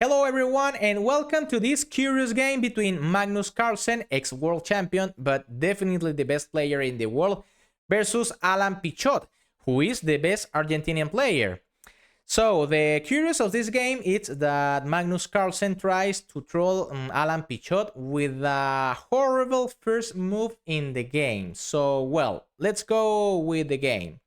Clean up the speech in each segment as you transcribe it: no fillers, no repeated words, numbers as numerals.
Hello everyone and welcome to this curious game between Magnus Carlsen, ex-world champion but definitely the best player in the world, versus Alan Pichot, who is the best Argentinian player. So the curious of this game is that Magnus Carlsen tries to troll Alan Pichot with a horrible first move in the game. So well, let's go with the game.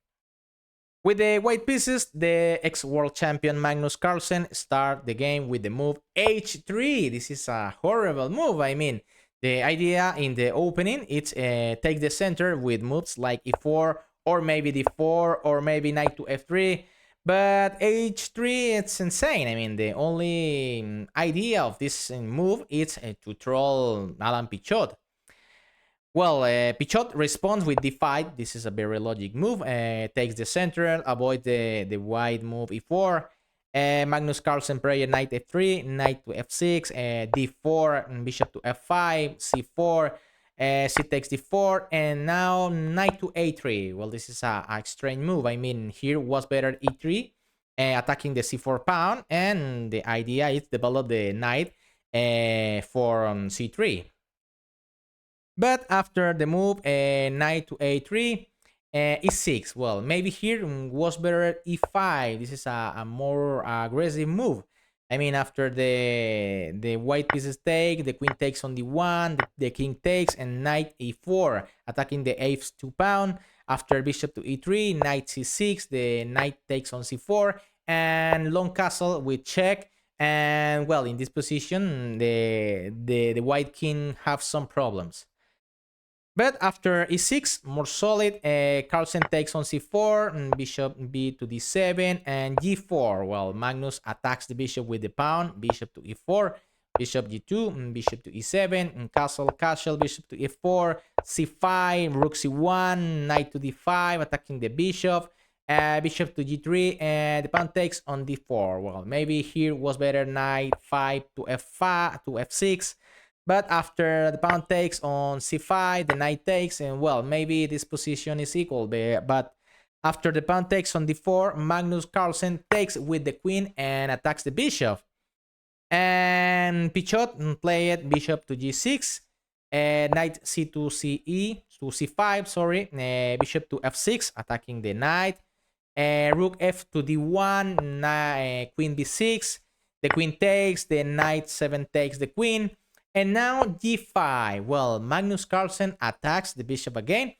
With the white pieces, the ex-world champion Magnus Carlsen start the game with the move h3. This is a horrible move. I mean, the idea in the opening is take the center with moves like e4 or maybe d4 or maybe knight to f3. But h3, it's insane. I mean, the only idea of this move is to troll Alan Pichot. Well, Pichot responds with d5. This is a very logic move. Takes the center, avoid the white move e4. Magnus Carlsen player knight f3, knight to f6, d4, bishop to f5, c4, c takes d4, and now knight to a3. Well, this is a strange move. I mean, here was better e3, attacking the c4 pawn, and the idea is develop the knight for c3. But after the move knight to a3, e6. Well, maybe here was better e5. This is a more aggressive move. I mean, after the white pieces take, the queen takes on d1, the king takes, and knight e4, attacking the h2 pawn. After bishop to e3, knight c6, the knight takes on c4, and long castle with check. And well, in this position, the white king have some problems. But after e6, more solid, Carlsen takes on c4, bishop b to d7, and g4. Well, Magnus attacks the bishop with the pawn, bishop to e4, bishop g2, bishop to e7, and castle, bishop to e4, c5, rook c1, knight to d5, attacking the bishop, bishop to g3, and the pawn takes on d4. Well, maybe here was better knight 5 to f5 to f6. But after the pawn takes on c5, the knight takes, and well, maybe this position is equal. But after the pawn takes on d4, Magnus Carlsen takes with the queen and attacks the bishop. And Pichot played bishop to g6, knight c2, to c5, sorry, bishop to f6, attacking the knight, rook f to d1, queen b6, the queen takes, the knight 7 takes the queen. And now g5. Well, Magnus Carlsen attacks the bishop again.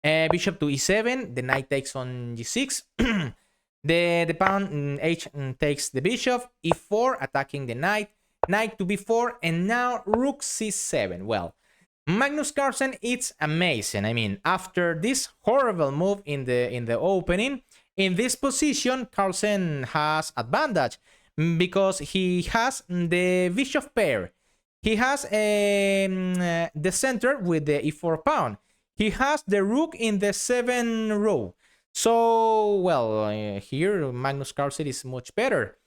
Bishop to e7. The knight takes on g6. the pawn h takes the bishop. e4 attacking the knight. Knight to b4. And now rook c7. Well, Magnus Carlsen, it's amazing. I mean, after this horrible move in the opening, in this position, Carlsen has advantage because he has the bishop pair. He has the center with the e4 pawn. He has the rook in the 7 row. So, well, here Magnus Carlsen is much better.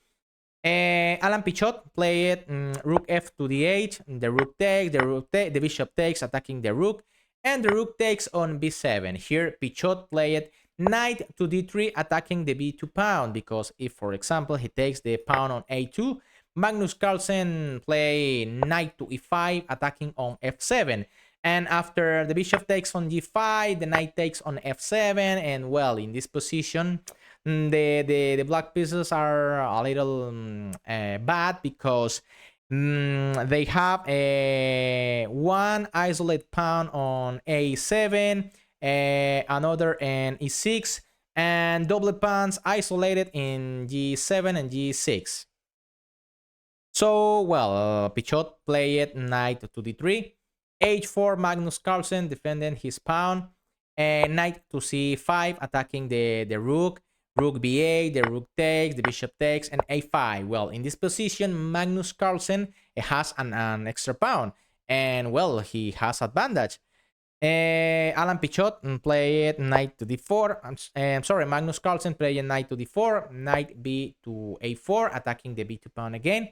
Alan Pichot played rook f to d8, the rook takes, the bishop takes, attacking the rook, and the rook takes on b7. Here Pichot played knight to d3, attacking the b2 pawn, because if, for example, he takes the pawn on a2, Magnus Carlsen play knight to e5, attacking on f7. And after the bishop takes on g5, the knight takes on f7. And well, in this position, the black pieces are a little bad because they have one isolated pawn on a7, another in e6, and double pawns isolated in g7 and g6. So, well, Pichot played knight to d3, h4, Magnus Carlsen defending his pawn, and knight to c5, attacking the rook, rook b8, the rook takes, the bishop takes, and a5. Well, in this position, Magnus Carlsen has an extra pawn, and well, he has advantage. Alan Pichot played knight to d4. I'm sorry, Magnus Carlsen played knight to d4, knight b to a4, attacking the b2 pawn again.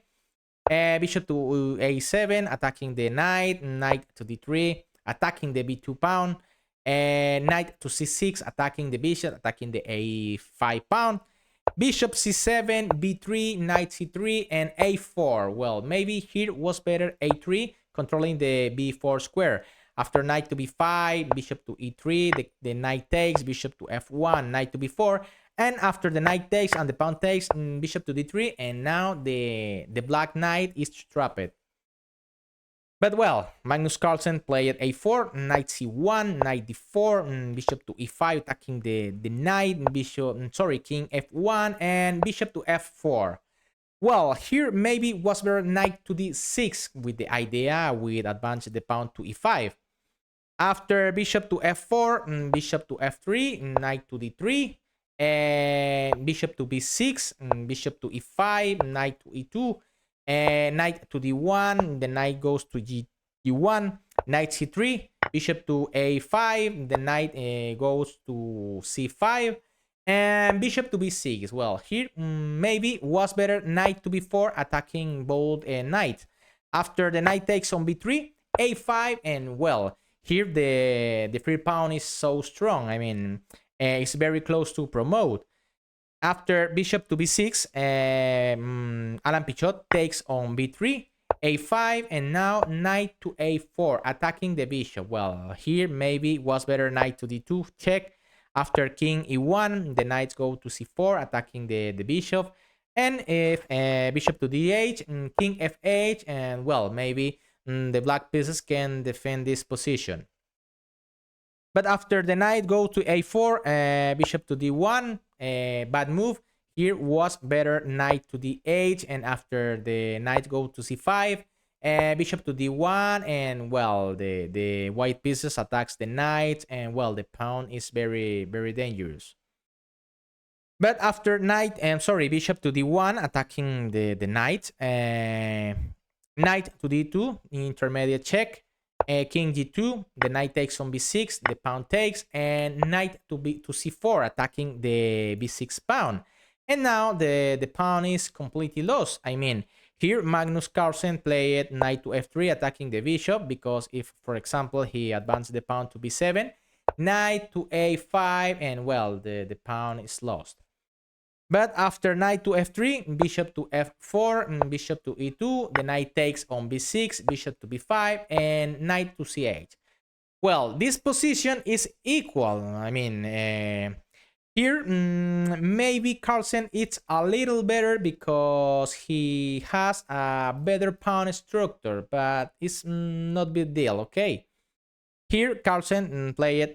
Bishop to a7, attacking the knight, knight to d3, attacking the b2 pawn, knight to c6, attacking the bishop, attacking the a5 pawn, Bishop c7, b3, knight c3, and a4. Well, maybe here was better a3, controlling the b4 square. After knight to b5, bishop to e3, the knight takes, bishop to f1, knight to b4, and after the knight takes and the pawn takes, bishop to d3, and now the black knight is trapped. But well, Magnus Carlsen played a4, knight c1, knight d4, bishop to e5, attacking the knight, king f1, and bishop to f4. Well, here maybe was better knight to d6 with the idea with advance the pawn to e5. After bishop to f4, bishop to f3, knight to d3, and bishop to b6, bishop to e5, knight to e2, and knight to d1, the knight goes to d1, knight c3, bishop to a5, the knight goes to c5, and bishop to b6. Well, here maybe was better knight to b4, attacking both knights. After the knight takes on b3, a5, and well, here the free pawn is so strong. I mean, it's very close to promote. After bishop to b6, Alan Pichot takes on b3, a5, and now knight to a4, attacking the bishop. Well, here maybe was better knight to d2, check. After king e1, the knights go to c4, attacking the bishop. And if bishop to d8, king f8, and well, maybe the black pieces can defend this position. But after the knight go to a4, bishop to d1, bad move. Here was better knight to d8, and after the knight go to c5, bishop to d1, and well, the white pieces attacks the knight, and well, the pawn is very, very dangerous. But after bishop to d1, attacking the knight, knight to d2, intermediate check, king g2, the knight takes on b6, the pawn takes, and knight to c4, attacking the b6 pawn. And now the pawn is completely lost. I mean, here Magnus Carlsen played knight to f3, attacking the bishop, because if, for example, he advanced the pawn to b7, knight to a5, and well, the pawn is lost. But after knight to f3, bishop to f4, bishop to e2, the knight takes on b6, bishop to b5, and knight to c8. Well, this position is equal. I mean, here maybe Carlsen is a little better because he has a better pawn structure, but it's not big deal, okay? Here Carlsen played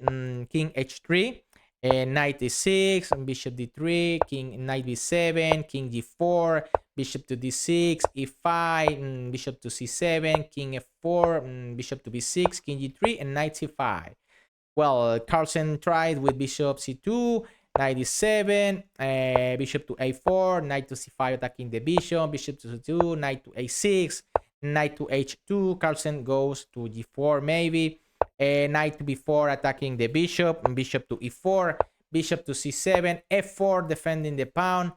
king h3, knight e6, bishop d3, knight b7, king g4, bishop to d6, e5, bishop to c7, king f4, bishop to b6, king g3, and knight c5. Well, Carlsen tried with bishop c2, knight e7, bishop to a4, knight to c5, attacking the bishop, bishop to c2, knight to a6, knight to h2. Carlsen goes to g4 maybe. Knight to b4, attacking the bishop, bishop to e4, bishop to c7, f4, defending the pawn,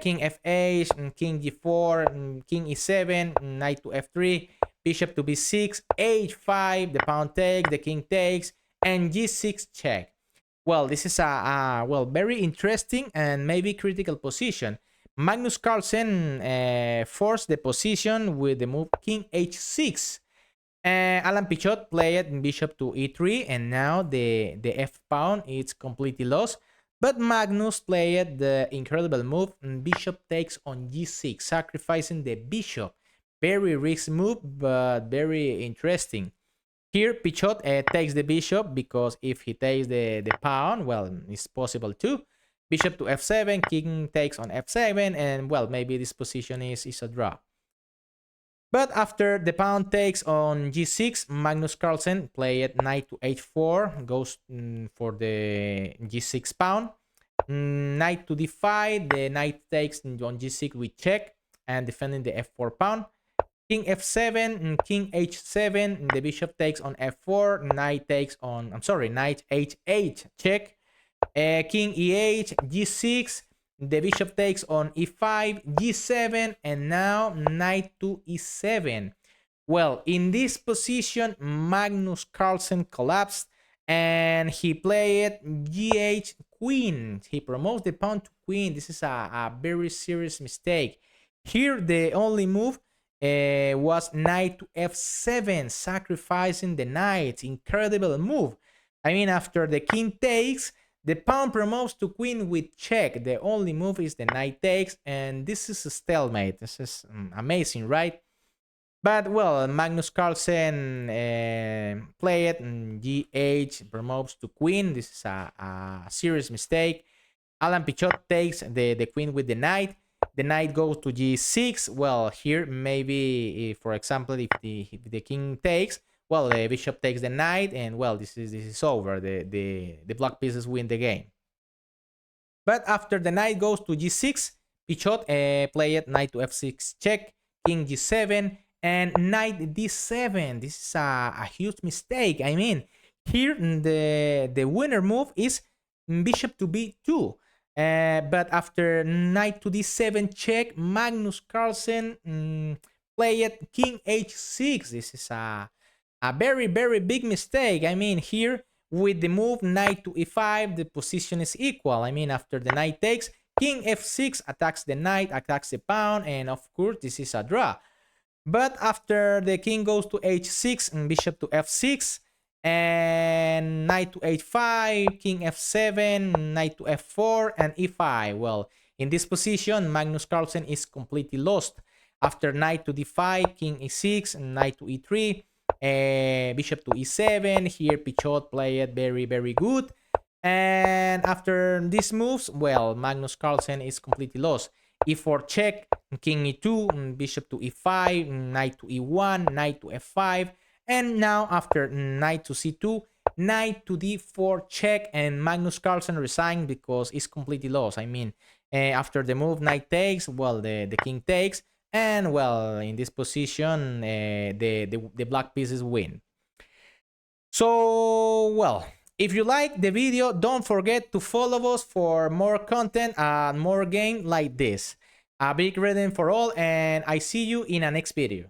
king f8, king g4, king e7, knight to f3, bishop to b6, h5, the pawn takes, the king takes, and g6 check. Well, this is a very interesting and maybe critical position. Magnus Carlsen forced the position with the move king h6. Alan Pichot played bishop to e3, and now the f pawn is completely lost. But Magnus played the incredible move, bishop takes on g6, sacrificing the bishop. Very risky move, but very interesting. Here Pichot takes the bishop, because if he takes the pawn, well, it's possible too. Bishop to f7, king takes on f7, and well, maybe this position is a draw. But after the pawn takes on g6, Magnus Carlsen played knight to h4, goes for the g6 pawn. Knight to d5, the knight takes on g6 with check and defending the f4 pawn. King f7, king h7, the bishop takes on f4, knight h8, check. King e8, g6, the bishop takes on e5, g7, and now knight to e7. Well, in this position, Magnus Carlsen collapsed and he played g8 queen. He promotes the pawn to queen. This is a very serious mistake. Here, the only move was knight to f7, sacrificing the knight. Incredible move. I mean, after the king takes, the pawn promotes to queen with check. The only move is the knight takes, and this is a stalemate. This is amazing, right? But, well, Magnus Carlsen played g8, promotes to queen. This is a serious mistake. Alan Pichot takes the queen with the knight. The knight goes to g6. Well, here maybe, for example, if the king takes, well, the bishop takes the knight, and, well, this is over. The black pieces win the game. But after the knight goes to g6, Pichot played knight to f6 check, king g7, and knight d7. This is a huge mistake. I mean, here the winner move is bishop to b2. But after knight to d7 check, Magnus Carlsen played king h6. This is a very, very big mistake. I mean, here with the move knight to e5, the position is equal. I mean, after the knight takes, king f6 attacks the knight, attacks the pawn, and of course, this is a draw. But after the king goes to h6 and bishop to f6, and knight to h5, king f7, knight to f4, and e5. Well, in this position, Magnus Carlsen is completely lost. After knight to d5, king e6, knight to e3, bishop to e7. Here, Pichot played very, very good. And after these moves, well, Magnus Carlsen is completely lost. e4 check, king e2, bishop to e5, knight to e1, knight to f5. And now, after knight to c2, knight to d4 check, and Magnus Carlsen resigned because he's completely lost. I mean, after the move knight takes, well, the king takes, and, well, in this position, the black pieces win. So, well, if you like the video, don't forget to follow us for more content and more games like this. A big reading for all, and I see you in a next video.